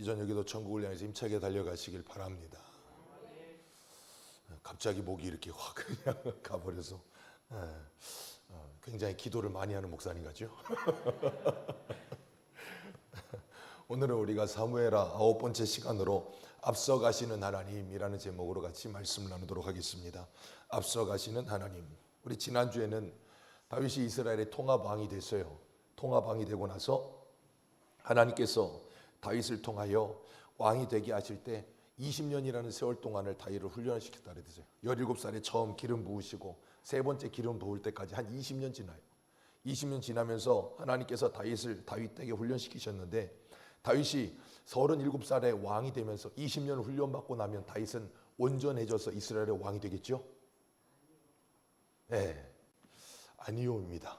이전 여기도 천국을 향해서 힘차게 달려가시길 바랍니다. 갑자기 목이 이렇게 확 그냥 가버려서 굉장히 기도를 많이 하는 목사님 같죠? 오늘은 우리가 사무엘하 9번째 시간으로 앞서가시는 하나님이라는 제목으로 같이 말씀을 나누도록 하겠습니다. 앞서가시는 하나님. 우리 지난주에는 다윗이 이스라엘의 통합왕이 됐어요. 통합왕이 되고 나서 하나님께서 다윗을 통하여 왕이 되게 하실 때 20년이라는 세월 동안을 다윗을 훈련시켰다 그랬어요. 17살에 처음 기름 부으시고 세 번째 기름 부을 때까지 한 20년 지나요. 20년 지나면서 하나님께서 다윗 되게 훈련시키셨는데 다윗이 37살에 왕이 되면서 20년 훈련받고 나면 다윗은 온전해져서 이스라엘의 왕이 되겠죠? 네, 아니요입니다.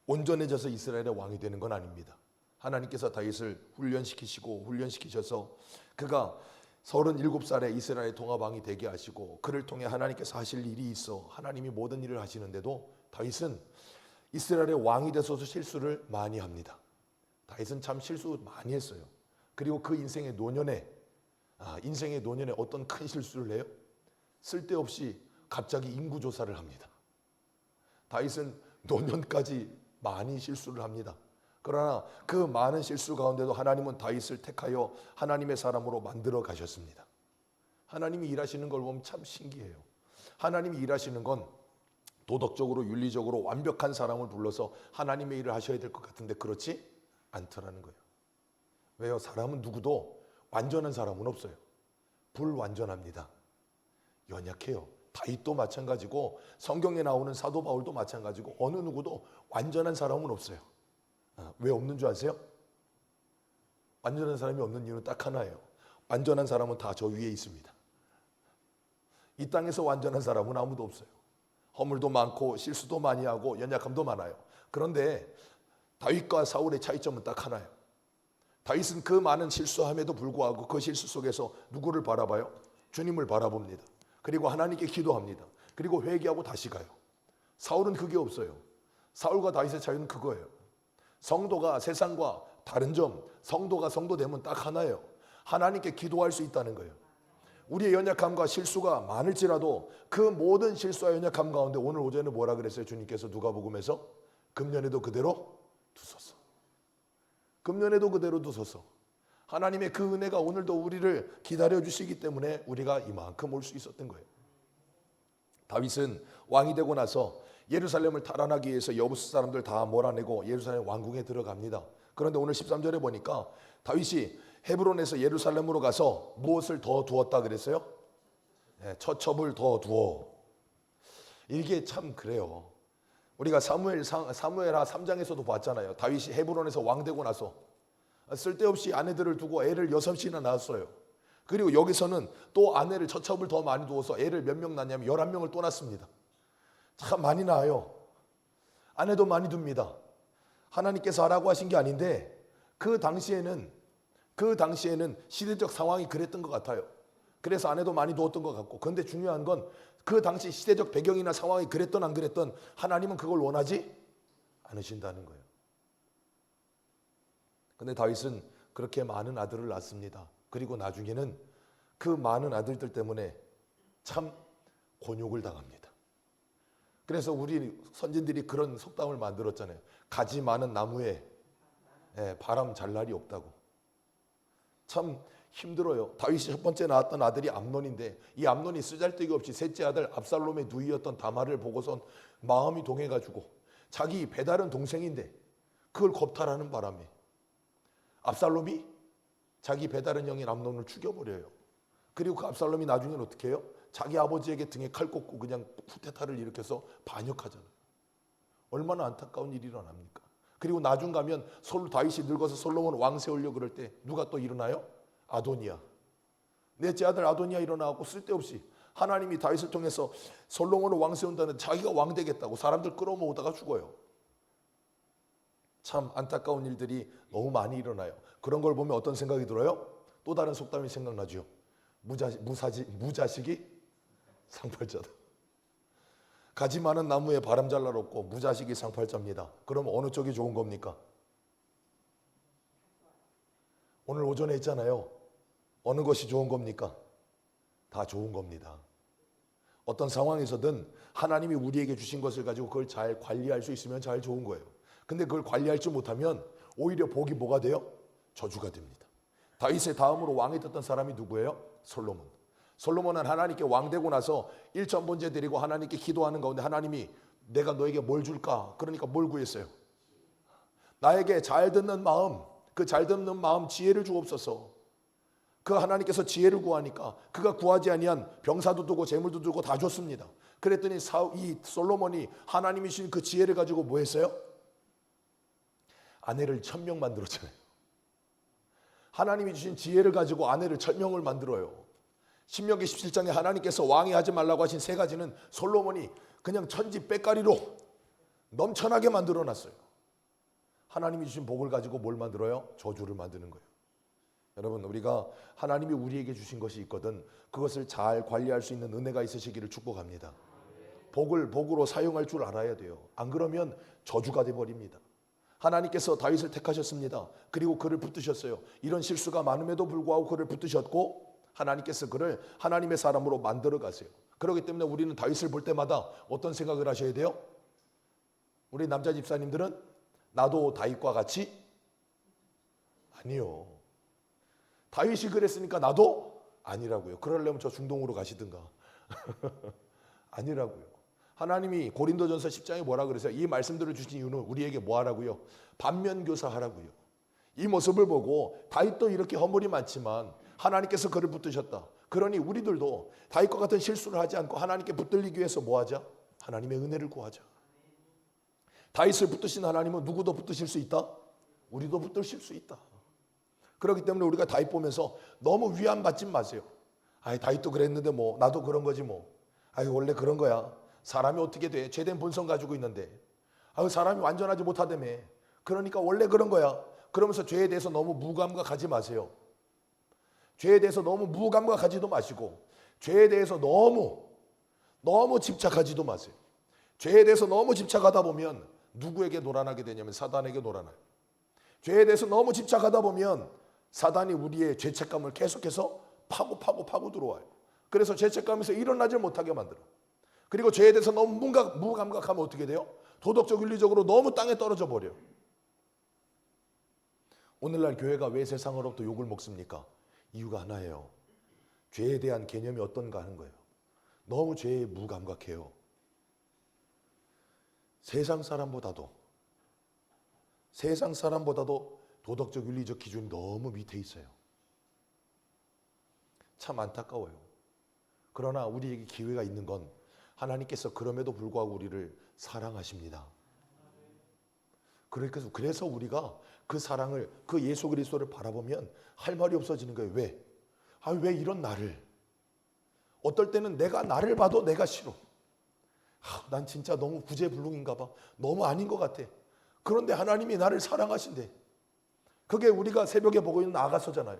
온전해져서 이스라엘의 왕이 되는 건 아닙니다. 하나님께서 다윗을 훈련시키셔서 그가 37살에 이스라엘 통합왕이 되게 하시고 그를 통해 하나님께서 하실 일이 있어 하나님이 모든 일을 하시는데도 다윗은 이스라엘의 왕이 돼서도 실수를 많이 합니다. 다윗은 참 실수 많이 했어요. 그리고 그 인생의 노년에 어떤 큰 실수를 해요? 쓸데없이 갑자기 인구조사를 합니다. 다윗은 노년까지 많이 실수를 합니다. 그러나 그 많은 실수 가운데도 하나님은 다윗을 택하여 하나님의 사람으로 만들어 가셨습니다. 하나님이 일하시는 걸 보면 참 신기해요. 하나님이 일하시는 건 도덕적으로 윤리적으로 완벽한 사람을 불러서 하나님의 일을 하셔야 될 것 같은데 그렇지 않더라는 거예요. 왜요? 사람은 누구도 완전한 사람은 없어요. 불완전합니다. 연약해요. 다윗도 마찬가지고 성경에 나오는 사도 바울도 마찬가지고 어느 누구도 완전한 사람은 없어요. 왜 없는 줄 아세요? 완전한 사람이 없는 이유는 딱 하나예요. 완전한 사람은 다 저 위에 있습니다. 이 땅에서 완전한 사람은 아무도 없어요. 허물도 많고 실수도 많이 하고 연약함도 많아요. 그런데 다윗과 사울의 차이점은 딱 하나예요. 다윗은 그 많은 실수함에도 불구하고 그 실수 속에서 누구를 바라봐요? 주님을 바라봅니다. 그리고 하나님께 기도합니다. 그리고 회개하고 다시 가요. 사울은 그게 없어요. 사울과 다윗의 차이는 그거예요. 성도가 세상과 다른 점, 성도가 성도되면 딱 하나예요. 하나님께 기도할 수 있다는 거예요. 우리의 연약함과 실수가 많을지라도 그 모든 실수와 연약함 가운데 오늘 오전에 뭐라 그랬어요? 주님께서 누가복음에서 금년에도 그대로 두소서. 금년에도 그대로 두소서. 하나님의 그 은혜가 오늘도 우리를 기다려주시기 때문에 우리가 이만큼 올 수 있었던 거예요. 다윗은 왕이 되고 나서 예루살렘을 탈환하기 위해서 여부스 사람들 다 몰아내고 예루살렘 왕궁에 들어갑니다. 그런데 오늘 13절에 보니까 다윗이 헤브론에서 예루살렘으로 가서 무엇을 더 두었다 그랬어요? 네, 처첩을 더 두어. 이게 참 그래요. 우리가 사무엘하 3장에서도 봤잖아요. 다윗이 헤브론에서 왕 되고 나서 쓸데없이 아내들을 두고 애를 6이나 낳았어요. 그리고 여기서는 또 아내를 처첩을 더 많이 두어서 애를 몇 명 낳냐면 11명을 또 낳습니다. 참 많이 낳아요. 아내도 많이 둡니다. 하나님께서 하라고 하신 게 아닌데 그 당시에는 시대적 상황이 그랬던 것 같아요. 그래서 아내도 많이 두었던 것 같고, 그런데 중요한 건 그 당시 시대적 배경이나 상황이 그랬던 안 그랬던 하나님은 그걸 원하지 않으신다는 거예요. 그런데 다윗은 그렇게 많은 아들을 낳습니다. 그리고 나중에는 그 많은 아들들 때문에 참 곤욕을 당합니다. 그래서 우리 선진들이 그런 속담을 만들었잖아요. 가지 많은 나무에 바람 잘 날이 없다고. 참 힘들어요. 다윗이 첫 번째 낳았던 아들이 암논인데 이 암논이 쓰잘데기 없이 셋째 아들 압살롬의 누이였던 다말을 보고선 마음이 동해가지고 자기 배다른 동생인데 그걸 겁탈하는 바람에 압살롬이 자기 배다른 형인 암논을 죽여버려요. 그리고 그 압살롬이 나중에는 어떻게 해요? 자기 아버지에게 등에 칼 꽂고 그냥 쿠데타를 일으켜서 반역하잖아요. 얼마나 안타까운 일이 일어납니까? 그리고 나중 가면 다윗이 늙어서 솔로몬 왕 세우려고 그럴 때 누가 또 일어나요? 아도니아. 넷째 아들 아도니아 일어나고 쓸데없이 하나님이 다윗을 통해서 솔로몬을 왕 세운다는데 자기가 왕 되겠다고 사람들 끌어모으다가 죽어요. 참 안타까운 일들이 너무 많이 일어나요. 그런 걸 보면 어떤 생각이 들어요? 또 다른 속담이 생각나죠. 무자식이 상팔자다. 가지 많은 나무에 바람 잘 날 없고 무자식이 상팔자입니다. 그럼 어느 쪽이 좋은 겁니까? 오늘 오전에 했잖아요. 어느 것이 좋은 겁니까? 다 좋은 겁니다. 어떤 상황에서든 하나님이 우리에게 주신 것을 가지고 그걸 잘 관리할 수 있으면 잘 좋은 거예요. 근데 그걸 관리할 줄 못하면 오히려 복이 뭐가 돼요? 저주가 됩니다. 다윗의 다음으로 왕이 됐던 사람이 누구예요? 솔로몬. 솔로몬은 하나님께 왕 되고 나서 일천번제 드리고 하나님께 기도하는 가운데 하나님이 내가 너에게 뭘 줄까? 그러니까 뭘 구했어요? 나에게 잘 듣는 마음, 그 잘 듣는 마음 지혜를 주옵소서. 그 하나님께서 지혜를 구하니까 그가 구하지 아니한 병사도 두고 재물도 두고 다 줬습니다. 그랬더니 이 솔로몬이 하나님이 주신 그 지혜를 가지고 뭐 했어요? 아내를 1000명 만들었잖아요. 하나님이 주신 지혜를 가지고 아내를 1000명을 만들어요. 신명기 17장에 하나님께서 왕이 하지 말라고 하신 세 가지는 솔로몬이 그냥 천지 빽가리로 넘쳐나게 만들어 놨어요. 하나님이 주신 복을 가지고 뭘 만들어요? 저주를 만드는 거예요. 여러분, 우리가 하나님이 우리에게 주신 것이 있거든 그것을 잘 관리할 수 있는 은혜가 있으시기를 축복합니다. 복을 복으로 사용할 줄 알아야 돼요. 안 그러면 저주가 돼버립니다. 하나님께서 다윗을 택하셨습니다. 그리고 그를 붙드셨어요. 이런 실수가 많음에도 불구하고 그를 붙드셨고 하나님께서 그를 하나님의 사람으로 만들어 가세요. 그렇기 때문에 우리는 다윗을 볼 때마다 어떤 생각을 하셔야 돼요? 우리 남자 집사님들은 나도 다윗과 같이? 아니요. 다윗이 그랬으니까 나도? 아니라고요. 그러려면 저 중동으로 가시든가. 아니라고요. 하나님이 고린도전서 10장에 뭐라 그러세요? 이 말씀들을 주신 이유는 우리에게 뭐 하라고요? 반면교사 하라고요. 이 모습을 보고 다윗도 이렇게 허물이 많지만 하나님께서 그를 붙드셨다. 그러니 우리들도 다윗과 같은 실수를 하지 않고 하나님께 붙들리기 위해서 뭐 하자? 하나님의 은혜를 구하자. 다윗을 붙드신 하나님은 누구도 붙드실 수 있다? 우리도 붙드실 수 있다. 그렇기 때문에 우리가 다윗 보면서 너무 위안 받지 마세요. 아이 다윗도 그랬는데 뭐 나도 그런 거지 뭐. 아이 원래 그런 거야. 사람이 어떻게 돼? 죄된 본성 가지고 있는데. 아유 사람이 완전하지 못하다며. 그러니까 원래 그런 거야. 그러면서 죄에 대해서 너무 무감각하지 마세요. 죄에 대해서 너무 무감각하지도 마시고 죄에 대해서 너무 집착하지도 마세요. 죄에 대해서 너무 집착하다 보면 누구에게 노란하게 되냐면 사단에게 노란해요. 죄에 대해서 너무 집착하다 보면 사단이 우리의 죄책감을 계속해서 파고 들어와요. 그래서 죄책감에서 일어나질 못하게 만들어. 그리고 죄에 대해서 너무 무감각하면 어떻게 돼요? 도덕적 윤리적으로 너무 땅에 떨어져 버려요. 오늘날 교회가 왜 세상으로부터 욕을 먹습니까? 이유가 하나예요. 죄에 대한 개념이 어떤가 하는 거예요. 너무 죄에 무감각해요. 세상 사람보다도 도덕적 윤리적 기준이 너무 밑에 있어요. 참 안타까워요. 그러나 우리에게 기회가 있는 건 하나님께서 그럼에도 불구하고 우리를 사랑하십니다. 그래서 우리가 그 사랑을, 그 예수 그리스도를 바라보면 할 말이 없어지는 거예요. 왜? 왜 이런 나를? 어떨 때는 내가 나를 봐도 내가 싫어. 난 진짜 너무 구제불능인가 봐. 너무 아닌 것 같아. 그런데 하나님이 나를 사랑하신대. 그게 우리가 새벽에 보고 있는 아가서잖아요.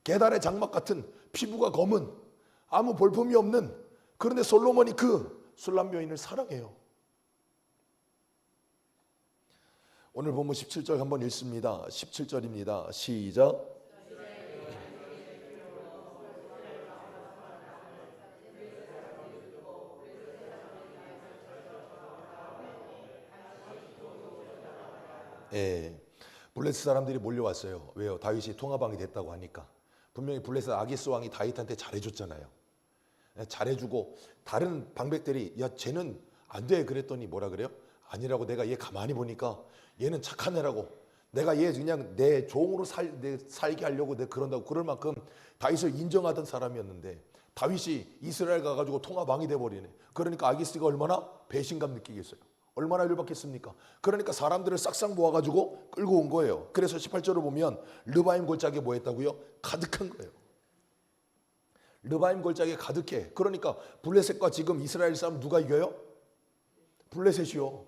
계달의 장막 같은 피부가 검은 아무 볼품이 없는, 그런데 솔로몬이 그 술람 여인을 사랑해요. 오늘 본문 17절 한번 읽습니다. 17절입니다. 시작. 블레셋 사람들이 몰려왔어요. 왜요? 다윗이 통화방이 됐다고 하니까. 분명히 블레셋 아기스 왕이 다윗한테 잘해줬잖아요. 잘해주고 다른 방백들이 야 쟤는 안 돼 그랬더니 뭐라 그래요? 아니라고, 내가 얘 가만히 보니까 얘는 착한 애라고, 내가 얘 그냥 내 종으로 살게 하려고 내가 그런다고, 그럴 만큼 다윗을 인정하던 사람이었는데 다윗이 이스라엘 가가지고 통화방이 돼버리네. 그러니까 아기스가 얼마나 배신감 느끼겠어요. 얼마나 열받겠습니까? 그러니까 사람들을 싹싹 모아가지고 끌고 온 거예요. 그래서 18절을 보면 르바임 골짜기에 뭐 했다고요? 가득한 거예요. 르바임 골짜기에 가득해. 그러니까 블레셋과 지금 이스라엘 싸움 누가 이겨요? 블레셋이요.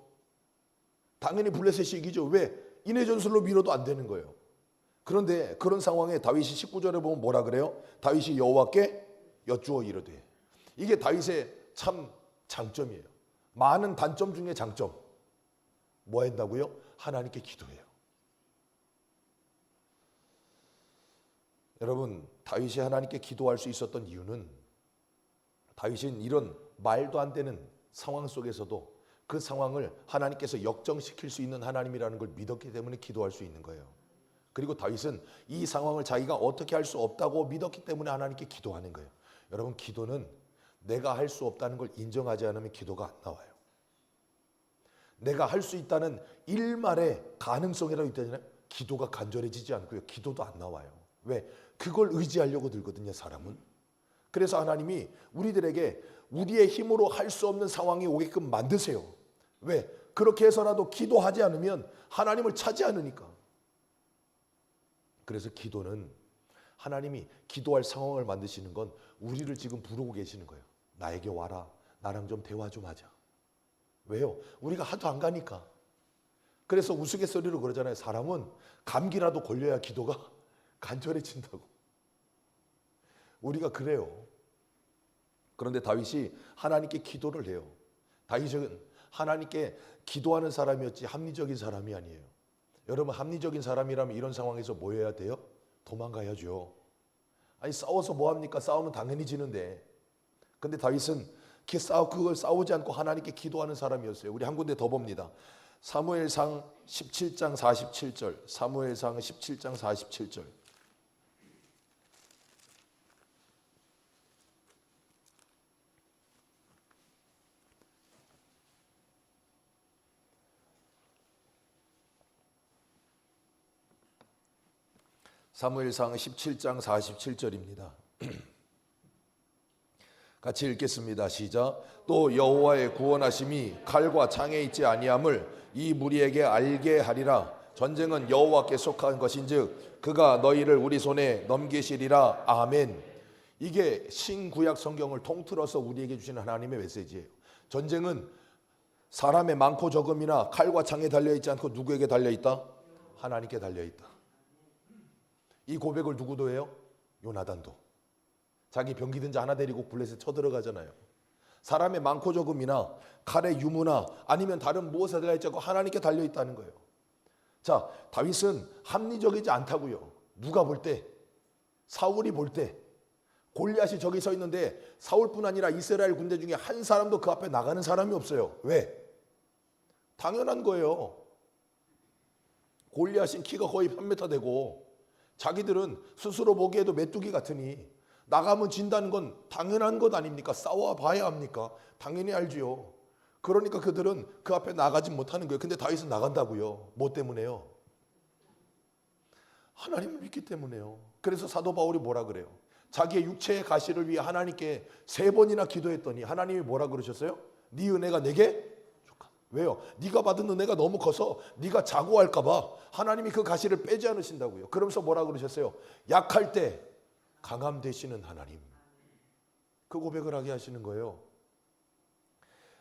당연히 블레셋이 이기죠. 왜? 인해 전술로 밀어도 안 되는 거예요. 그런데 그런 상황에 다윗이 19절에 보면 뭐라 그래요? 다윗이 여호와께 여쭈어 이르되. 이게 다윗의 참 장점이에요. 많은 단점 중에 장점. 뭐 한다고요? 하나님께 기도해요. 여러분, 다윗이 하나님께 기도할 수 있었던 이유는 다윗은 이런 말도 안 되는 상황 속에서도 그 상황을 하나님께서 역정시킬 수 있는 하나님이라는 걸 믿었기 때문에 기도할 수 있는 거예요. 그리고 다윗은 이 상황을 자기가 어떻게 할 수 없다고 믿었기 때문에 하나님께 기도하는 거예요. 여러분, 기도는 내가 할 수 없다는 걸 인정하지 않으면 기도가 안 나와요. 내가 할 수 있다는 일말의 가능성이라고 있잖아요. 기도가 간절해지지 않고요. 기도도 안 나와요. 왜? 그걸 의지하려고 들거든요, 사람은. 그래서 하나님이 우리들에게 우리의 힘으로 할 수 없는 상황이 오게끔 만드세요. 왜? 그렇게 해서라도 기도하지 않으면 하나님을 찾지 않으니까. 그래서 기도는 하나님이 기도할 상황을 만드시는 건 우리를 지금 부르고 계시는 거예요. 나에게 와라. 나랑 좀 대화 좀 하자. 왜요? 우리가 하도 안 가니까. 그래서 우스갯소리로 그러잖아요. 사람은 감기라도 걸려야 기도가 간절해진다고. 우리가 그래요. 그런데 다윗이 하나님께 기도를 해요. 다윗은 하나님께 기도하는 사람이었지 합리적인 사람이 아니에요. 여러분, 합리적인 사람이라면 이런 상황에서 뭐 해야 돼요? 도망가야죠. 아니, 싸워서 뭐 합니까? 싸우면 당연히 지는데. 근데 다윗은 그걸 싸우지 않고 하나님께 기도하는 사람이었어요. 우리 한 군데 더 봅니다. 사무엘상 17장 47절. 사무엘상 17장 47절. 사무엘상 17장 47절입니다. 같이 읽겠습니다. 시작. 또 여호와의 구원하심이 칼과 창에 있지 아니함을 이 무리에게 알게 하리라. 전쟁은 여호와께 속한 것인즉 그가 너희를 우리 손에 넘기시리라. 아멘. 이게 신구약 성경을 통틀어서 우리에게 주시는 하나님의 메시지예요. 전쟁은 사람의 많고 적음이나 칼과 창에 달려있지 않고 누구에게 달려있다? 하나님께 달려있다. 이 고백을 누구도 해요? 요나단도. 자기 병기든 자 하나 데리고 블레셋 쳐들어가잖아요. 사람의 많고 적음이나 칼의 유무나 아니면 다른 무엇에 달려있지 않고 하나님께 달려있다는 거예요. 자, 다윗은 합리적이지 않다고요. 누가 볼 때, 사울이 볼 때 골리앗이 저기 서 있는데 사울뿐 아니라 이스라엘 군대 중에 한 사람도 그 앞에 나가는 사람이 없어요. 왜? 당연한 거예요. 골리앗은 키가 거의 3m 되고 자기들은 스스로 보기에도 메뚜기 같으니 나가면 진다는 건 당연한 것 아닙니까? 싸워봐야 합니까? 당연히 알지요. 그러니까 그들은 그 앞에 나가지 못하는 거예요. 근데 다윗은 나간다고요. 뭐 때문에요? 하나님을 믿기 때문에요. 그래서 사도 바울이 뭐라 그래요? 자기의 육체의 가시를 위해 하나님께 3번이나 기도했더니 하나님이 뭐라 그러셨어요? 네 은혜가 내게 족하다. 왜요? 네가 받은 은혜가 너무 커서 네가 자고할까 봐 하나님이 그 가시를 빼지 않으신다고요. 그러면서 뭐라 그러셨어요? 약할 때 강함 되시는 하나님. 그 고백을 하게 하시는 거예요.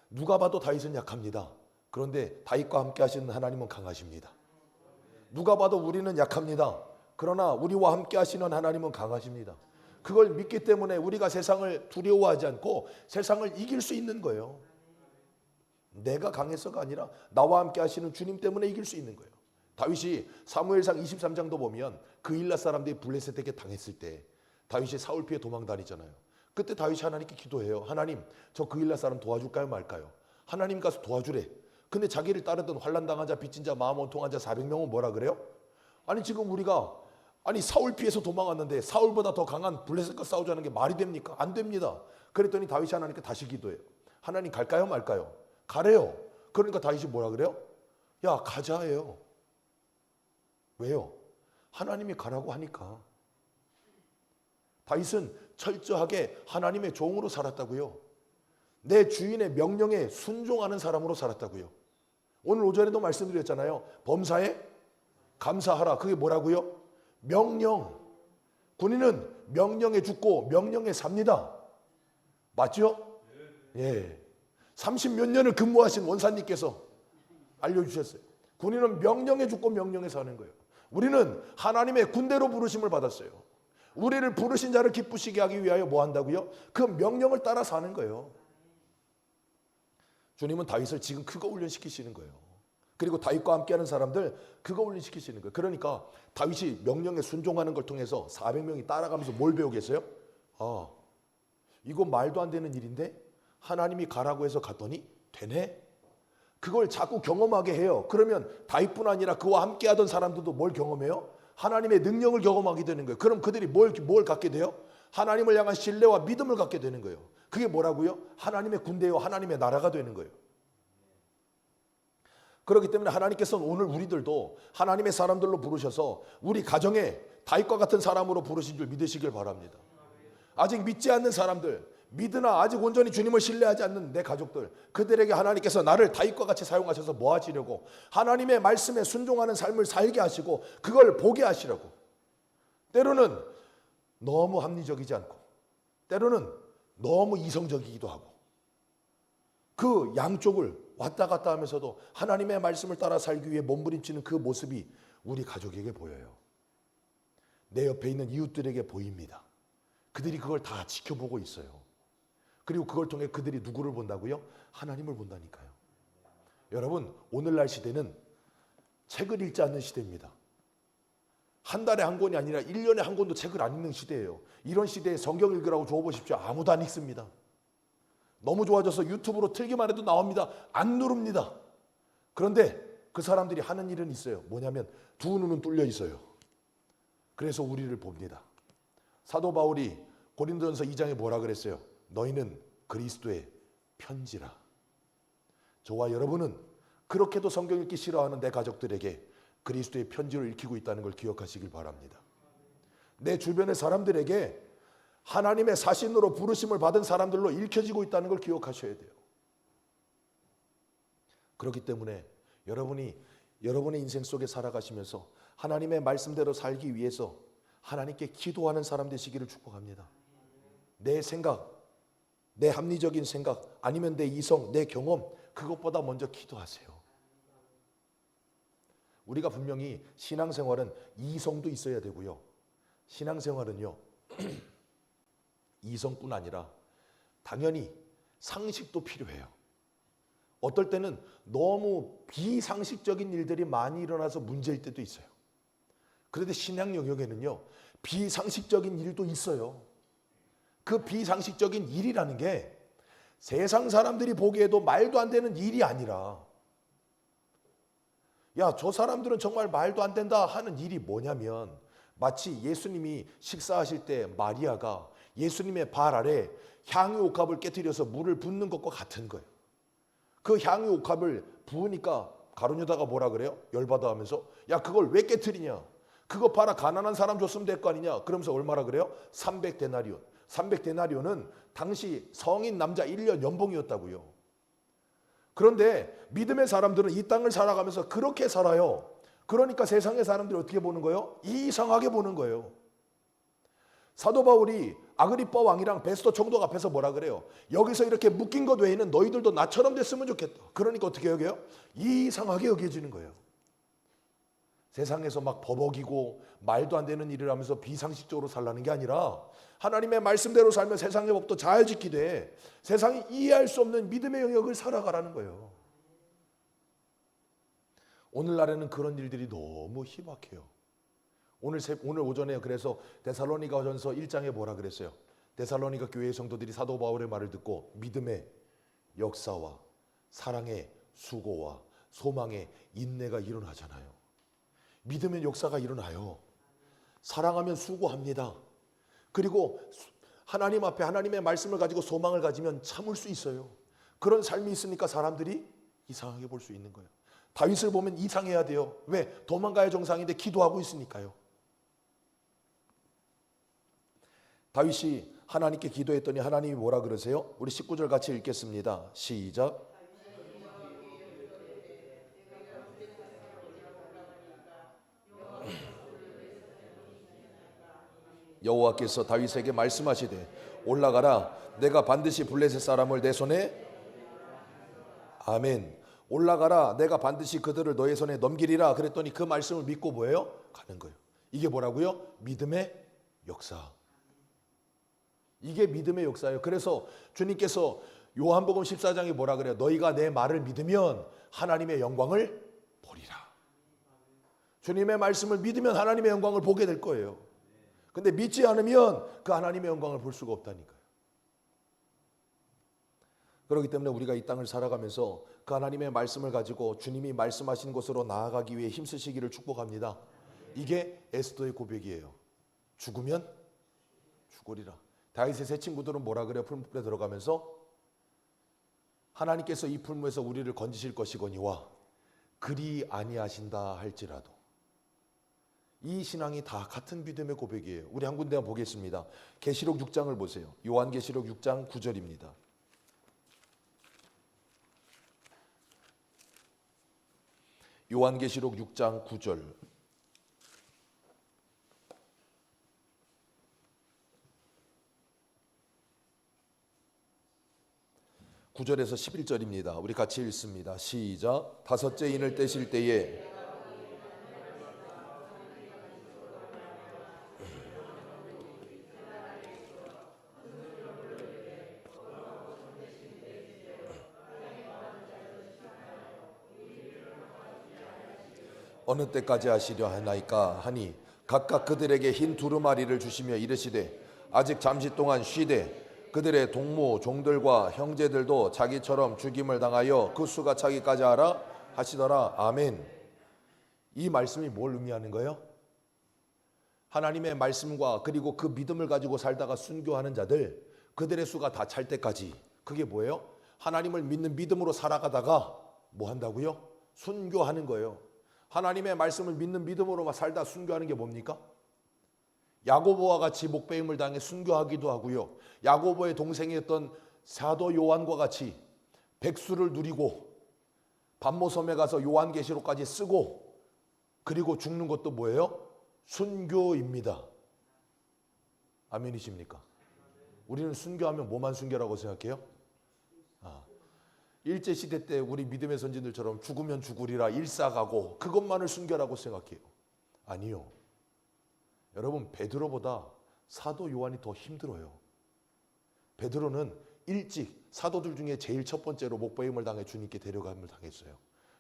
누가 봐도 다윗은 약합니다. 그런데 다윗과 함께 하시는 하나님은 강하십니다. 누가 봐도 우리는 약합니다. 그러나 우리와 함께 하시는 하나님은 강하십니다. 그걸 믿기 때문에 우리가 세상을 두려워하지 않고 세상을 이길 수 있는 거예요. 내가 강해서가 아니라 나와 함께 하시는 주님 때문에 이길 수 있는 거예요. 다윗이 사무엘상 23장도 보면 그일라 사람들이 블레셋에게 당했을 때 다윗이 사울 피해 도망 다니잖아요. 그때 다윗이 하나님께 기도해요. 하나님, 저 그일라 사람 도와줄까요 말까요? 하나님 가서 도와주래. 근데 자기를 따르던 환난당한 자, 빚진 자, 마음 원통한 자 400명은 뭐라 그래요? 아니 지금 우리가 사울 피해서 도망왔는데 사울보다 더 강한 블레셋과 싸우자는 게 말이 됩니까? 안 됩니다. 그랬더니 다윗이 하나님께 다시 기도해요. 하나님 갈까요 말까요? 가래요. 그러니까 다윗이 뭐라 그래요? 야 가자 해요. 왜요? 하나님이 가라고 하니까. 다윗은 철저하게 하나님의 종으로 살았다고요. 내 주인의 명령에 순종하는 사람으로 살았다고요. 오늘 오전에도 말씀드렸잖아요. 범사에 감사하라. 그게 뭐라고요? 명령. 군인은 명령에 죽고 명령에 삽니다. 맞죠? 예. 30몇 년을 근무하신 원사님께서 알려주셨어요. 군인은 명령에 죽고 명령에 사는 거예요. 우리는 하나님의 군대로 부르심을 받았어요. 우리를 부르신 자를 기쁘시게 하기 위하여 뭐 한다고요? 그 명령을 따라 사는 거예요. 주님은 다윗을 지금 그거 훈련시키시는 거예요. 그리고 다윗과 함께하는 사람들 그거 훈련시키시는 거예요. 그러니까 다윗이 명령에 순종하는 걸 통해서 400명이 따라가면서 뭘 배우겠어요? 아, 이거 말도 안 되는 일인데 하나님이 가라고 해서 갔더니 되네? 그걸 자꾸 경험하게 해요. 그러면 다윗뿐 아니라 그와 함께하던 사람들도 뭘 경험해요? 하나님의 능력을 경험하게 되는 거예요. 그럼 그들이 뭘 갖게 돼요? 하나님을 향한 신뢰와 믿음을 갖게 되는 거예요. 그게 뭐라고요? 하나님의 군대요, 하나님의 나라가 되는 거예요. 그렇기 때문에 하나님께서는 오늘 우리들도 하나님의 사람들로 부르셔서 우리 가정에 다윗과 같은 사람으로 부르신 줄 믿으시길 바랍니다. 아직 믿지 않는 사람들, 믿으나 아직 온전히 주님을 신뢰하지 않는 내 가족들, 그들에게 하나님께서 나를 다윗과 같이 사용하셔서 뭐 하시려고? 하나님의 말씀에 순종하는 삶을 살게 하시고 그걸 보게 하시려고. 때로는 너무 합리적이지 않고 때로는 너무 이성적이기도 하고 그 양쪽을 왔다 갔다 하면서도 하나님의 말씀을 따라 살기 위해 몸부림치는 그 모습이 우리 가족에게 보여요. 내 옆에 있는 이웃들에게 보입니다. 그들이 그걸 다 지켜보고 있어요. 그리고 그걸 통해 그들이 누구를 본다고요? 하나님을 본다니까요. 여러분, 오늘날 시대는 책을 읽지 않는 시대입니다. 한 달에 한 권이 아니라 1년에 한 권도 책을 안 읽는 시대예요. 이런 시대에 성경 읽으라고 줘보십시오. 아무도 안 읽습니다. 너무 좋아져서 유튜브로 틀기만 해도 나옵니다. 안 누릅니다. 그런데 그 사람들이 하는 일은 있어요. 뭐냐면 두 눈은 뚫려 있어요. 그래서 우리를 봅니다. 사도 바울이 고린도전서 2장에 뭐라 그랬어요? 너희는 그리스도의 편지라. 저와 여러분은 그렇게도 성경 읽기 싫어하는 내 가족들에게 그리스도의 편지를 읽히고 있다는 걸 기억하시길 바랍니다. 내 주변의 사람들에게 하나님의 사신으로 부르심을 받은 사람들로 읽혀지고 있다는 걸 기억하셔야 돼요. 그렇기 때문에 여러분이 여러분의 인생 속에 살아가시면서 하나님의 말씀대로 살기 위해서 하나님께 기도하는 사람 되시기를 축복합니다. 내 생각, 내 합리적인 생각, 아니면 내 이성, 내 경험, 그것보다 먼저 기도하세요. 우리가 분명히 신앙생활은 이성도 있어야 되고요. 신앙생활은요 이성뿐 아니라 당연히 상식도 필요해요. 어떨 때는 너무 비상식적인 일들이 많이 일어나서 문제일 때도 있어요. 그런데 신앙 영역에는요 비상식적인 일도 있어요. 그 비상식적인 일이라는 게 세상 사람들이 보기에도 말도 안 되는 일이 아니라, 야, 저 사람들은 정말 말도 안 된다 하는 일이 뭐냐면, 마치 예수님이 식사하실 때 마리아가 예수님의 발 아래 향유 옥합을 깨뜨려서 물을 붓는 것과 같은 거예요. 그 향유 옥합을 부으니까 가룟유다가 뭐라 그래요? 열받아 하면서, 야, 그걸 왜 깨뜨리냐? 그거 봐라, 가난한 사람 줬으면 될 거 아니냐? 그러면서 얼마라 그래요? 300데나리온. 300데나리온은 당시 성인 남자 1년 연봉이었다고요. 그런데 믿음의 사람들은 이 땅을 살아가면서 그렇게 살아요. 그러니까 세상의 사람들이 어떻게 보는 거예요? 이상하게 보는 거예요. 사도 바울이 아그리빠 왕이랑 베스도 총독 앞에서 뭐라 그래요? 여기서 이렇게 묶인 것 외에는 너희들도 나처럼 됐으면 좋겠다. 그러니까 어떻게 여겨요? 이상하게 여겨지는 거예요. 세상에서 막 버벅이고 말도 안 되는 일을 하면서 비상식적으로 살라는 게 아니라 하나님의 말씀대로 살면 세상의 법도 잘 지키되 세상이 이해할 수 없는 믿음의 영역을 살아가라는 거예요. 오늘날에는 그런 일들이 너무 희박해요. 오늘 오전에 그래서 데살로니가전서 1장에 뭐라 그랬어요? 데살로니가 교회의 성도들이 사도 바울의 말을 듣고 믿음의 역사와 사랑의 수고와 소망의 인내가 일어나잖아요. 믿음의 역사가 일어나요. 사랑하면 수고합니다. 그리고 하나님 앞에 하나님의 말씀을 가지고 소망을 가지면 참을 수 있어요. 그런 삶이 있으니까 사람들이 이상하게 볼 수 있는 거예요. 다윗을 보면 이상해야 돼요. 왜? 도망가야 정상인데 기도하고 있으니까요. 다윗이 하나님께 기도했더니 하나님이 뭐라 그러세요? 우리 19절 같이 읽겠습니다. 시작. 여호와께서 다윗에게 말씀하시되 올라가라, 내가 반드시 블레셋 사람을 내 손에, 아멘, 올라가라, 내가 반드시 그들을 너의 손에 넘기리라. 그랬더니 그 말씀을 믿고 뭐예요? 가는 거예요. 이게 뭐라고요? 믿음의 역사. 이게 믿음의 역사예요. 그래서 주님께서 요한복음 14장에 뭐라 그래요? 너희가 내 말을 믿으면 하나님의 영광을 보리라. 주님의 말씀을 믿으면 하나님의 영광을 보게 될 거예요. 근데 믿지 않으면 그 하나님의 영광을 볼 수가 없다니까요. 그렇기 때문에 우리가 이 땅을 살아가면서 그 하나님의 말씀을 가지고 주님이 말씀하신 곳으로 나아가기 위해 힘쓰시기를 축복합니다. 이게 에스더의 고백이에요. 죽으면 죽으리라. 다윗의 세 친구들은 뭐라 그래요? 풀무불에 들어가면서 하나님께서 이 풀무에서 우리를 건지실 것이거니와 그리 아니하신다 할지라도. 이 신앙이 다 같은 믿음의 고백이에요. 우리 한 군데 보겠습니다. 계시록 6장을 보세요. 요한계시록 6장 9절입니다. 요한계시록 6장 9절. (9절에서) 11절입니다. 우리 같이 읽습니다. 시작. 다섯째 인을 떼실 때에 어느 때까지 하시려 하나이까 하니 각각 그들에게 흰 두루마리를 주시며 이르시되 아직 잠시 동안 쉬되 그들의 동무 종들과 형제들도 자기처럼 죽임을 당하여 그 수가 차기까지 하라 하시더라. 아멘. 이 말씀이 뭘 의미하는 거예요? 하나님의 말씀과 그리고 그 믿음을 가지고 살다가 순교하는 자들, 그들의 수가 다 찰 때까지. 그게 뭐예요? 하나님을 믿는 믿음으로 살아가다가 뭐 한다고요? 순교하는 거예요. 하나님의 말씀을 믿는 믿음으로만 살다 순교하는 게 뭡니까? 야고보와 같이 목배임을 당해 순교하기도 하고요. 야고보의 동생이었던 사도 요한과 같이 백수를 누리고 반모섬에 가서 요한계시록까지 쓰고 그리고 죽는 것도 뭐예요? 순교입니다. 아멘이십니까? 우리는 순교하면 뭐만 순교라고 생각해요? 일제시대 때 우리 믿음의 선진들처럼 죽으면 죽으리라 일사가고 그것만을 순교라고 생각해요. 아니요. 여러분, 베드로보다 사도 요한이 더 힘들어요. 베드로는 일찍 사도들 중에 제일 첫 번째로 목배임을 당해 주님께 데려감을 당했어요.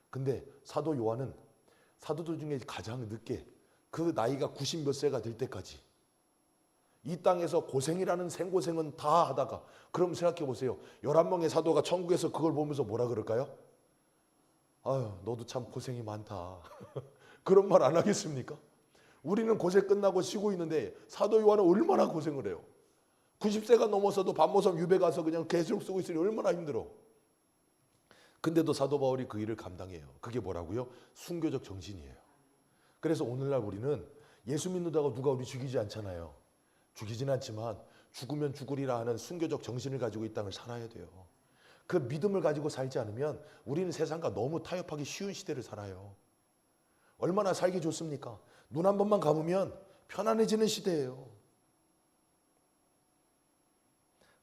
근데 사도 요한은 사도들 중에 가장 늦게 그 나이가 90 몇 세가 될 때까지 이 땅에서 고생이라는 생고생은 다 하다가, 그럼 생각해 보세요. 11명의 사도가 천국에서 그걸 보면서 뭐라 그럴까요? 아유, 너도 참 고생이 많다. 그런 말 안 하겠습니까? 우리는 고생 끝나고 쉬고 있는데 사도 요한은 얼마나 고생을 해요. 90세가 넘어서도 반모섬 유배 가서 그냥 계속 쓰고 있으니 얼마나 힘들어. 근데도 사도 바울이 그 일을 감당해요. 그게 뭐라고요? 순교적 정신이에요. 그래서 오늘날 우리는 예수 믿는다고 누가 우리 죽이지 않잖아요. 죽이지는 않지만 죽으면 죽으리라 하는 순교적 정신을 가지고 이 땅을 살아야 돼요. 그 믿음을 가지고 살지 않으면 우리는 세상과 너무 타협하기 쉬운 시대를 살아요. 얼마나 살기 좋습니까? 눈 한 번만 감으면 편안해지는 시대예요.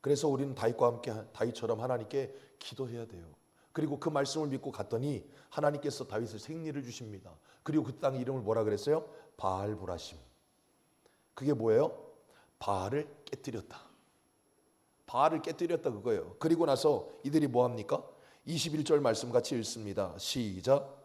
그래서 우리는 다윗과 함께 다윗처럼 하나님께 기도해야 돼요. 그리고 그 말씀을 믿고 갔더니 하나님께서 다윗을 생리를 주십니다. 그리고 그 땅 이름을 뭐라 그랬어요? 바알브라심. 그게 뭐예요? 바알을 깨뜨렸다. 바알을 깨뜨렸다 그거예요. 그리고 나서 이들이 뭐 합니까? 21절 말씀 같이 읽습니다. 시작.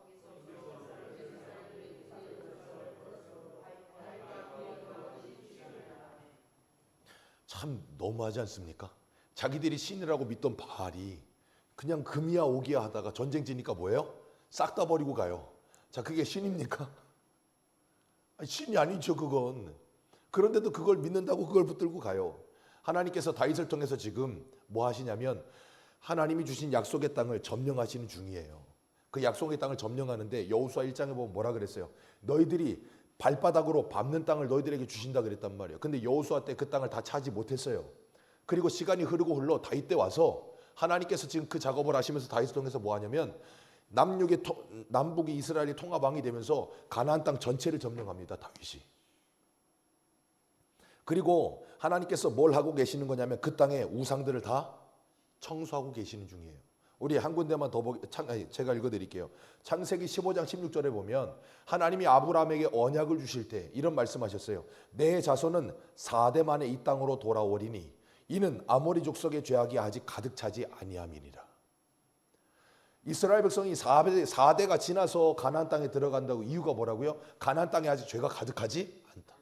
참 너무하지 않습니까? 자기들이 신이라고 믿던 바알이 그냥 금이야 오기야 하다가 전쟁 지니까 뭐예요? 싹 다 버리고 가요. 자, 그게 신입니까? 아니, 신이 아니죠, 그건. 그런데도 그걸 믿는다고 그걸 붙들고 가요. 하나님께서 다윗을 통해서 지금 뭐 하시냐면 하나님이 주신 약속의 땅을 점령하시는 중이에요. 그 약속의 땅을 점령하는데 여호수아 1장에 보면 뭐라 그랬어요? 너희들이 발바닥으로 밟는 땅을 너희들에게 주신다 그랬단 말이에요. 근데 여호수아 때 그 땅을 다 차지 못했어요. 그리고 시간이 흐르고 흘러 다윗 때 와서 하나님께서 지금 그 작업을 하시면서 다윗을 통해서 뭐 하냐면 남북이 이스라엘이 통합왕이 되면서 가나안 땅 전체를 점령합니다. 다윗이. 그리고 하나님께서 뭘 하고 계시는 거냐면 그 땅의 우상들을 다 청소하고 계시는 중이에요. 우리 한 군데만 더 제가 읽어드릴게요. 창세기 15장 16절에 보면 하나님이 아브라함에게 언약을 주실 때 이런 말씀하셨어요. 내 자손은 4대 만에 이 땅으로 돌아오리니 이는 아모리 족속의 죄악이 아직 가득 차지 아니함이니라. 이스라엘 백성이 4대가 지나서 가나안 땅에 들어간다고 이유가 뭐라고요? 가나안 땅에 아직 죄가 가득하지 않다.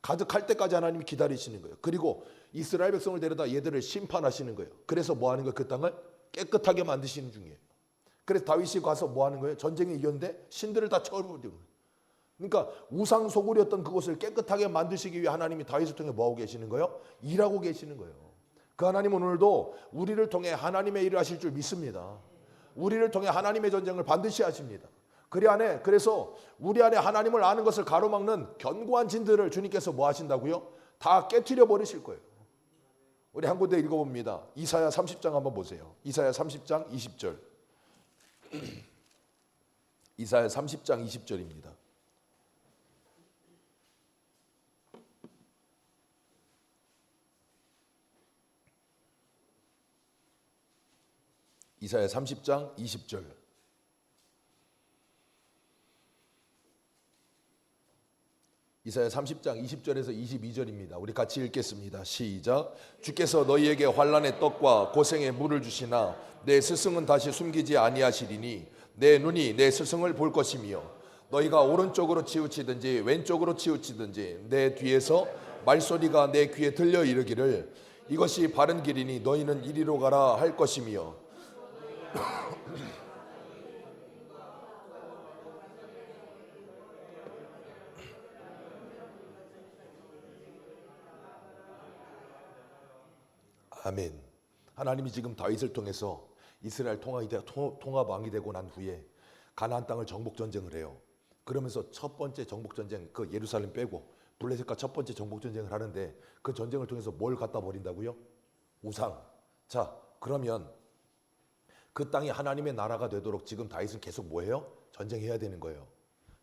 가득할 때까지 하나님이 기다리시는 거예요. 그리고 이스라엘 백성을 데려다 얘들을 심판하시는 거예요. 그래서 뭐 하는 거예요? 그 땅을 깨끗하게 만드시는 중이에요. 그래서 다윗이 가서 뭐 하는 거예요? 전쟁에 이겼는데 신들을 다 쳐버리는 거예요. 그러니까 우상 소굴이었던 그곳을 깨끗하게 만드시기 위해 하나님이 다윗을 통해 뭐 하고 계시는 거예요? 일하고 계시는 거예요. 그 하나님은 오늘도 우리를 통해 하나님의 일을 하실 줄 믿습니다. 우리를 통해 하나님의 전쟁을 반드시 하십니다. 그래서 우리 안에 하나님을 아는 것을 가로막는 견고한 진들을 주님께서 뭐 하신다고요? 다 깨트려 버리실 거예요. 우리 한 군데 읽어봅니다. 이사야 30장 한번 보세요. 이사야 30장 20절. 이사야 30장 20절입니다. 이사야 30장 20절. 이사야 30장 20절에서 22절입니다. 우리 같이 읽겠습니다. 시작. 주께서 너희에게 환난의 떡과 고생의 물을 주시나 내 스승은 다시 숨기지 아니하시리니 내 눈이 내 스승을 볼 것이며 너희가 오른쪽으로 치우치든지 왼쪽으로 치우치든지 내 뒤에서 말소리가 내 귀에 들려 이르기를 이것이 바른 길이니 너희는 이리로 가라 할 것이며 아멘. 하나님이 지금 다윗을 통해서 이스라엘 통합왕이 되고 난 후에 가나안 땅을 정복 전쟁을 해요. 그러면서 첫 번째 정복 전쟁, 그 예루살렘 빼고 블레셋과 첫 번째 정복 전쟁을 하는데 그 전쟁을 통해서 뭘 갖다 버린다고요? 우상. 자, 그러면 그 땅이 하나님의 나라가 되도록 지금 다윗은 계속 뭐해요? 전쟁해야 되는 거예요.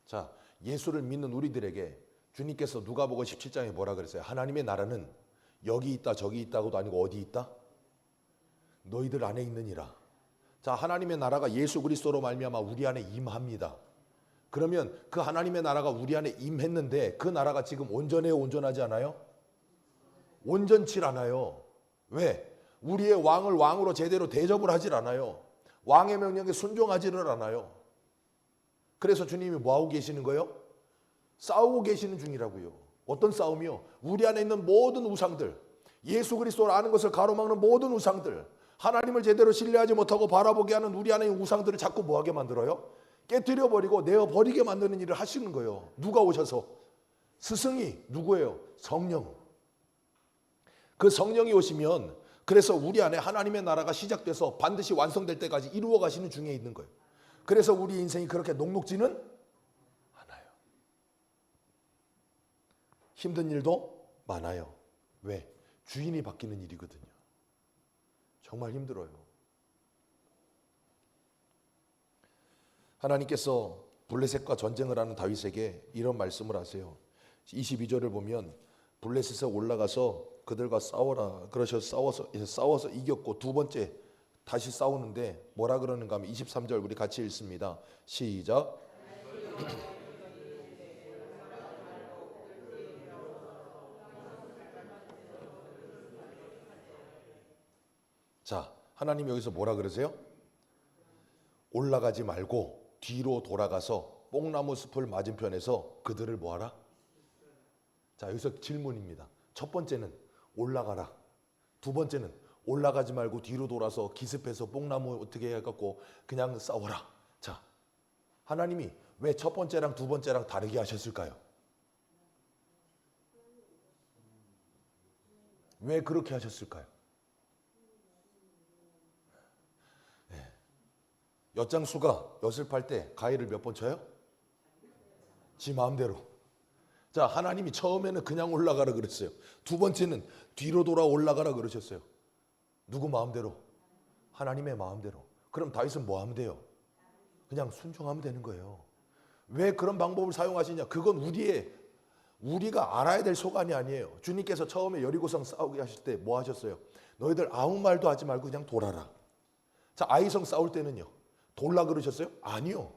자, 예수를 믿는 우리들에게 주님께서 누가복음 17장에 뭐라 그랬어요? 하나님의 나라는 여기 있다 저기 있다고도 아니고 어디 있다? 너희들 안에 있느니라. 자, 하나님의 나라가 예수 그리스도로 말미암아 우리 안에 임합니다. 그러면 그 하나님의 나라가 우리 안에 임했는데 그 나라가 지금 온전해요, 온전하지 않아요? 온전치 않아요. 왜? 우리의 왕을 왕으로 제대로 대접을 하질 않아요. 왕의 명령에 순종하지를 않아요. 그래서 주님이 뭐하고 계시는 거예요? 싸우고 계시는 중이라고요. 어떤 싸움이요? 우리 안에 있는 모든 우상들, 예수 그리스도를 아는 것을 가로막는 모든 우상들, 하나님을 제대로 신뢰하지 못하고 바라보게 하는 우리 안에 있는 우상들을 자꾸 뭐하게 만들어요? 깨뜨려버리고 내어버리게 만드는 일을 하시는 거예요. 누가 오셔서? 스승이 누구예요? 성령. 그 성령이 오시면 그래서 우리 안에 하나님의 나라가 시작돼서 반드시 완성될 때까지 이루어 가시는 중에 있는 거예요. 그래서 우리 인생이 그렇게 녹록지는 않아요. 힘든 일도 많아요. 왜? 주인이 바뀌는 일이거든요. 정말 힘들어요. 하나님께서 블레셋과 전쟁을 하는 다윗에게 이런 말씀을 하세요. 22절을 보면 블레셋에 올라가서 그들과 싸워라 그러셔서 싸워서 이겼고 두 번째 다시 싸우는데 뭐라 그러는가 하면 23절 우리 같이 읽습니다. 시작. 자, 하나님 여기서 뭐라 그러세요? 올라가지 말고 뒤로 돌아가서 뽕나무 숲을 맞은편에서 그들을 뭐하라? 자, 여기서 질문입니다. 첫 번째는 올라가라. 두 번째는 올라가지 말고 뒤로 돌아서 기습해서 뽕나무 어떻게 해갖고 그냥 싸워라. 자, 하나님이 왜 첫 번째랑 두 번째랑 다르게 하셨을까요? 왜 그렇게 하셨을까요? 엿장수가 엿을 팔 때 가위를 몇 번 쳐요? 지 마음대로. 자, 하나님이 처음에는 그냥 올라가라 그랬어요. 두 번째는 뒤로 돌아 올라가라 그러셨어요. 누구 마음대로? 하나님의 마음대로. 그럼 다윗은 뭐 하면 돼요? 그냥 순종하면 되는 거예요. 왜 그런 방법을 사용하시냐? 그건 우리가 알아야 될 소관이 아니에요. 주님께서 처음에 여리고성 싸우게 하실 때 뭐 하셨어요? 너희들 아무 말도 하지 말고 그냥 돌아라. 자, 아이성 싸울 때는요? 돌라 그러셨어요? 아니요.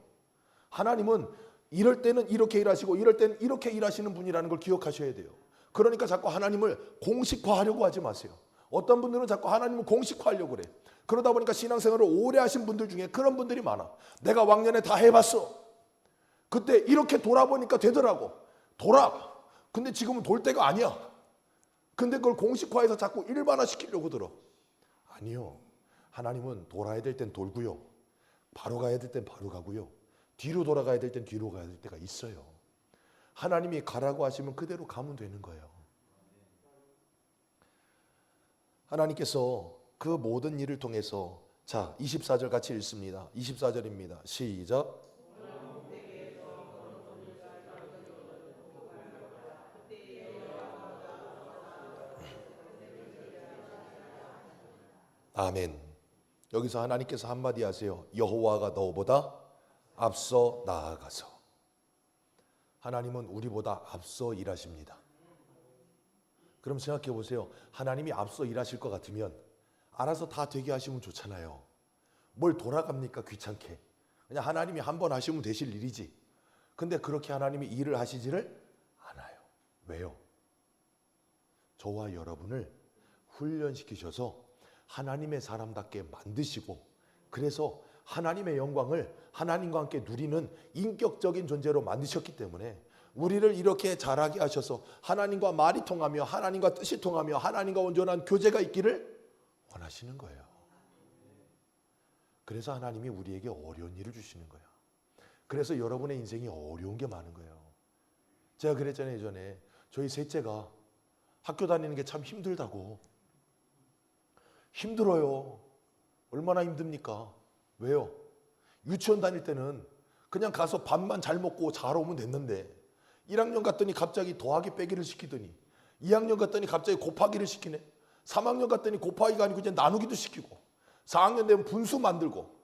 하나님은 이럴 때는 이렇게 일하시고 이럴 때는 이렇게 일하시는 분이라는 걸 기억하셔야 돼요. 그러니까 자꾸 하나님을 공식화하려고 하지 마세요. 어떤 분들은 자꾸 하나님을 공식화하려고 그래. 그러다 보니까 신앙생활을 오래 하신 분들 중에 그런 분들이 많아. 내가 왕년에 다 해봤어. 그때 이렇게 돌아보니까 되더라고. 돌아. 근데 지금은 돌 때가 아니야. 근데 그걸 공식화해서 자꾸 일반화시키려고 들어. 아니요. 하나님은 돌아야 될 땐 돌고요. 바로 가야 될 땐 바로 가고요. 뒤로 돌아가야 될 땐 뒤로 가야 될 때가 있어요. 하나님이 가라고 하시면 그대로 가면 되는 거예요. 하나님께서 그 모든 일을 통해서, 자, 24절 같이 읽습니다. 24절입니다. 시작. 아멘. 여기서 하나님께서 한마디 하세요. 여호와가 너보다 앞서 나아가서. 하나님은 우리보다 앞서 일하십니다. 그럼 생각해 보세요. 하나님이 앞서 일하실 것 같으면 알아서 다 되게 하시면 좋잖아요. 뭘 돌아갑니까? 귀찮게. 그냥 하나님이 한 번 하시면 되실 일이지. 근데 그렇게 하나님이 일을 하시지를 않아요. 왜요? 저와 여러분을 훈련시키셔서 하나님의 사람답게 만드시고, 그래서 하나님의 영광을 하나님과 함께 누리는 인격적인 존재로 만드셨기 때문에 우리를 이렇게 자라게 하셔서 하나님과 말이 통하며 하나님과 뜻이 통하며 하나님과 온전한 교제가 있기를 원하시는 거예요. 그래서 하나님이 우리에게 어려운 일을 주시는 거예요. 그래서 여러분의 인생이 어려운 게 많은 거예요. 제가 그랬잖아요. 예전에 저희 셋째가 학교 다니는 게 참 힘들다고. 힘들어요. 얼마나 힘듭니까? 왜요? 유치원 다닐 때는 그냥 가서 밥만 잘 먹고 잘 오면 됐는데 1학년 갔더니 갑자기 더하기 빼기를 시키더니 2학년 갔더니 갑자기 곱하기를 시키네. 3학년 갔더니 곱하기가 아니고 이제 나누기도 시키고 4학년 되면 분수 만들고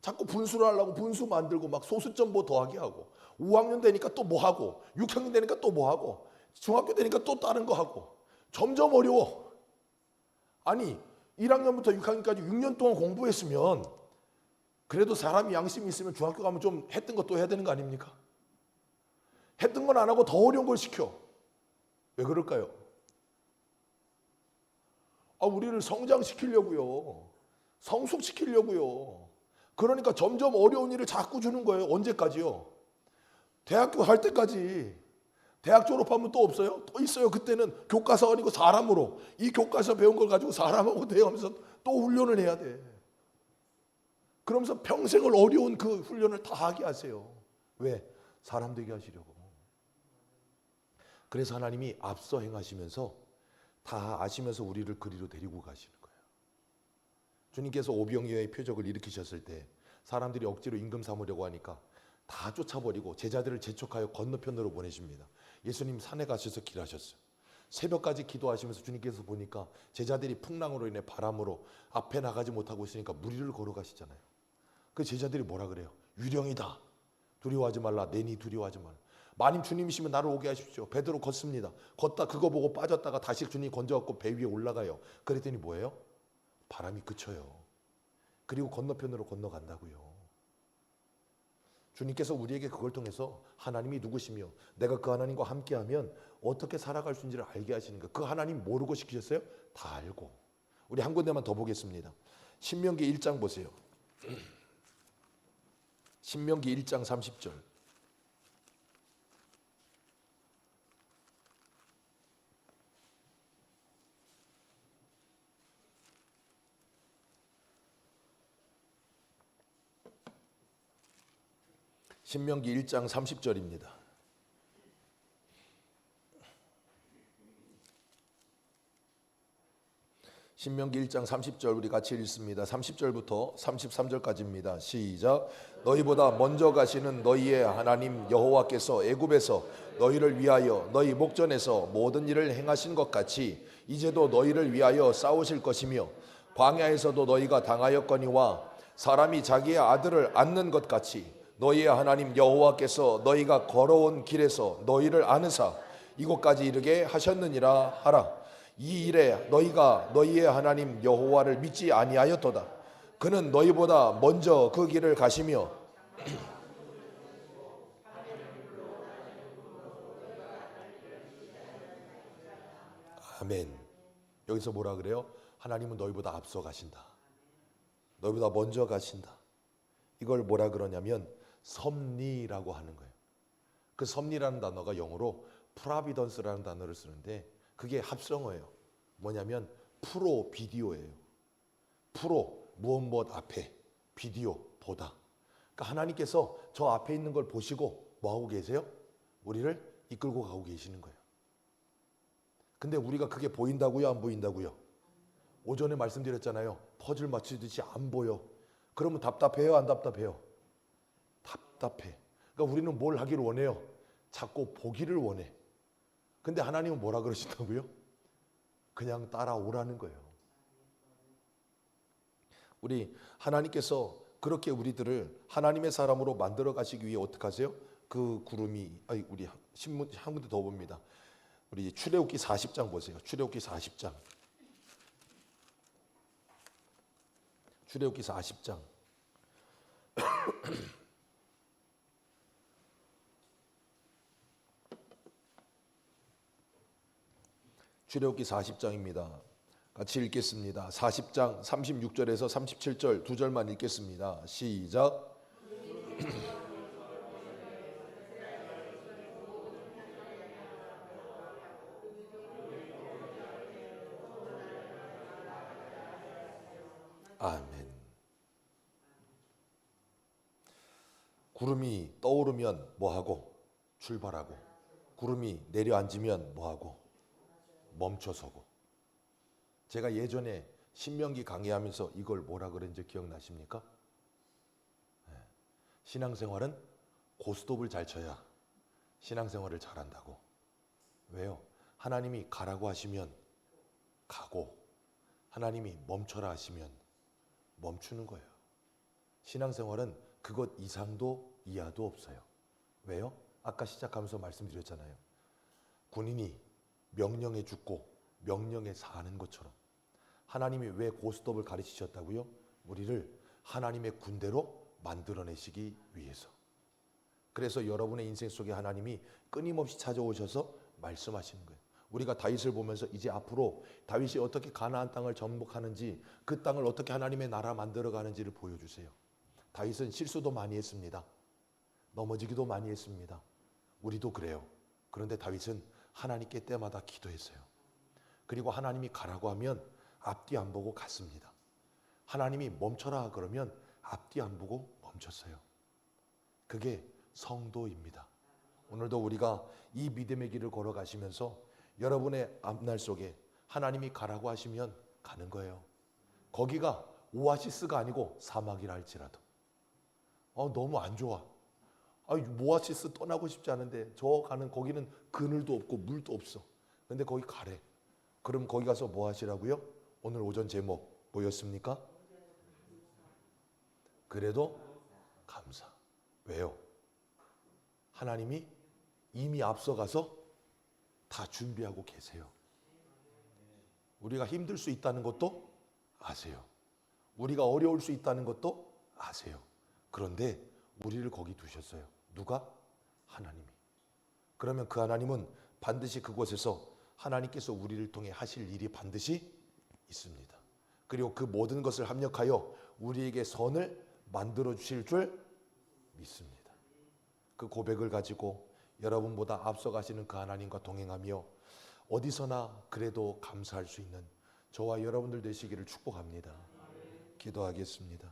자꾸 분수를 하려고 분수 만들고 막 소수점 뭐 더하기 하고 5학년 되니까 또 뭐 하고 6학년 되니까 또 뭐 하고 중학교 되니까 또 다른 거 하고 점점 어려워. 아니 1학년부터 6학년까지 6년 동안 공부했으면 그래도 사람이 양심이 있으면 중학교 가면 좀 했던 것도 해야 되는 거 아닙니까? 했던 건 안 하고 더 어려운 걸 시켜. 왜 그럴까요? 우리를 성장시키려고요. 성숙시키려고요. 그러니까 점점 어려운 일을 자꾸 주는 거예요. 언제까지요? 대학교 갈 때까지. 대학 졸업하면 또 없어요? 또 있어요. 그때는 교과서가 아니고 사람으로 이 교과서 배운 걸 가지고 사람하고 대하면서 또 훈련을 해야 돼. 그러면서 평생을 어려운 그 훈련을 다 하게 하세요. 왜? 사람 되게 하시려고. 그래서 하나님이 앞서 행하시면서 다 아시면서 우리를 그리로 데리고 가시는 거예요. 주님께서 오병이어의 표적을 일으키셨을 때 사람들이 억지로 임금 삼으려고 하니까 다 쫓아버리고 제자들을 재촉하여 건너편으로 보내십니다. 예수님 산에 가셔서 길하셨어요. 새벽까지 기도하시면서 주님께서 보니까 제자들이 풍랑으로 인해 바람으로 앞에 나가지 못하고 있으니까 무리를 걸어가시잖아요. 그 제자들이 뭐라 그래요? 유령이다. 두려워하지 말라. 내니 두려워하지 말라. 마님 주님이시면 나를 오게 하십시오. 베드로 걷습니다. 걷다 그거 보고 빠졌다가 다시 주님이 건져갖고 배 위에 올라가요. 그랬더니 뭐예요? 바람이 그쳐요. 그리고 건너편으로 건너간다고요. 주님께서 우리에게 그걸 통해서 하나님이 누구시며 내가 그 하나님과 함께하면 어떻게 살아갈 수 있는지를 알게 하시는 거예요. 그 하나님 모르고 시키셨어요? 다 알고. 우리 한 군데만 더 보겠습니다. 신명기 1장 보세요. 신명기 1장 30절. 신명기 1장 30절입니다. 신명기 1장 30절 우리 같이 읽습니다. 30절부터 33절까지입니다. 시작. 너희보다 먼저 가시는 너희의 하나님 여호와께서 애굽에서 너희를 위하여 너희 목전에서 모든 일을 행하신 것 같이 이제도 너희를 위하여 싸우실 것이며 광야에서도 너희가 당하였거니와 사람이 자기의 아들을 안는 것 같이 너희의 하나님 여호와께서 너희가 걸어온 길에서 너희를 안으사 이곳까지 이르게 하셨느니라 하라. 이 일에 너희가 너희의 하나님 여호와를 믿지 아니하였도다. 그는 너희보다 먼저 그 길을 가시며 아멘. 여기서 뭐라 그래요? 하나님은 너희보다 앞서 가신다. 너희보다 먼저 가신다. 이걸 뭐라 그러냐면 섭리라고 하는 거예요. 그 섭리라는 단어가 영어로 프라비던스라는 단어를 쓰는데 그게 합성어예요. 뭐냐면 프로 비디오예요. 프로 무엇 앞에, 비디오 보다. 그러니까 하나님께서 저 앞에 있는 걸 보시고 뭐 하고 계세요? 우리를 이끌고 가고 계시는 거예요. 근데 우리가 그게 보인다고요, 안 보인다고요? 오전에 말씀드렸잖아요. 퍼즐 맞추듯이 안 보여. 그러면 답답해요, 안 답답해요? 답답해. 그러니까 우리는 뭘 하기를 원해요? 자꾸 보기를 원해. 근데 하나님은 뭐라 그러신다고요? 그냥 따라오라는 거예요. 우리 하나님께서 그렇게 우리들을 하나님의 사람으로 만들어 가시기 위해 어떻게 하세요? 그 구름이, 우리 신문 한 군데 더 봅니다. 우리 출애굽기 40장 보세요. 출애굽기 40장. 출애굽기 40장. 출애굽기 40장입니다. 같이 읽겠습니다. 40장 36절에서 37절 두 절만 읽겠습니다. 시작. 아멘. 구름이 떠오르면 뭐하고? 출발하고. 구름이 내려앉으면 뭐하고? 멈춰서고. 제가 예전에 신명기 강의하면서 이걸 뭐라 그랬는지 기억나십니까? 신앙생활은 고스톱을 잘 쳐야 신앙생활을 잘한다고. 왜요? 하나님이 가라고 하시면 가고 하나님이 멈춰라 하시면 멈추는 거예요. 신앙생활은 그것 이상도 이하도 없어요. 왜요? 아까 시작하면서 말씀드렸잖아요. 군인이 명령에 죽고 명령에 사는 것처럼 하나님이 왜 고스톱을 가르치셨다고요? 우리를 하나님의 군대로 만들어내시기 위해서. 그래서 여러분의 인생 속에 하나님이 끊임없이 찾아오셔서 말씀하시는 거예요. 우리가 다윗을 보면서 이제 앞으로 다윗이 어떻게 가나안 땅을 정복하는지, 그 땅을 어떻게 하나님의 나라 만들어가는지를 보여주세요. 다윗은 실수도 많이 했습니다. 넘어지기도 많이 했습니다. 우리도 그래요. 그런데 다윗은 하나님께 때마다 기도했어요. 그리고 하나님이 가라고 하면 앞뒤 안 보고 갔습니다. 하나님이 멈춰라 그러면 앞뒤 안 보고 멈췄어요. 그게 성도입니다. 오늘도 우리가 이 믿음의 길을 걸어가시면서 여러분의 앞날 속에 하나님이 가라고 하시면 가는 거예요. 거기가 오아시스가 아니고 사막이라 할지라도 너무 안 좋아. 오아시스 떠나고 싶지 않은데 저 가는 거기는 그늘도 없고 물도 없어. 근데 거기 가래. 그럼 거기 가서 뭐 하시라고요? 오늘 오전 제목 뭐였습니까? 그래도 감사. 왜요? 하나님이 이미 앞서가서 다 준비하고 계세요. 우리가 힘들 수 있다는 것도 아세요. 우리가 어려울 수 있다는 것도 아세요. 그런데 우리를 거기 두셨어요. 누가? 하나님이. 그러면 그 하나님은 반드시 그곳에서 하나님께서 우리를 통해 하실 일이 반드시 있습니다. 그리고 그 모든 것을 합력하여 우리에게 선을 만들어 주실 줄 믿습니다. 그 고백을 가지고 여러분보다 앞서가시는 그 하나님과 동행하며 어디서나 그래도 감사할 수 있는 저와 여러분들 되시기를 축복합니다. 기도하겠습니다.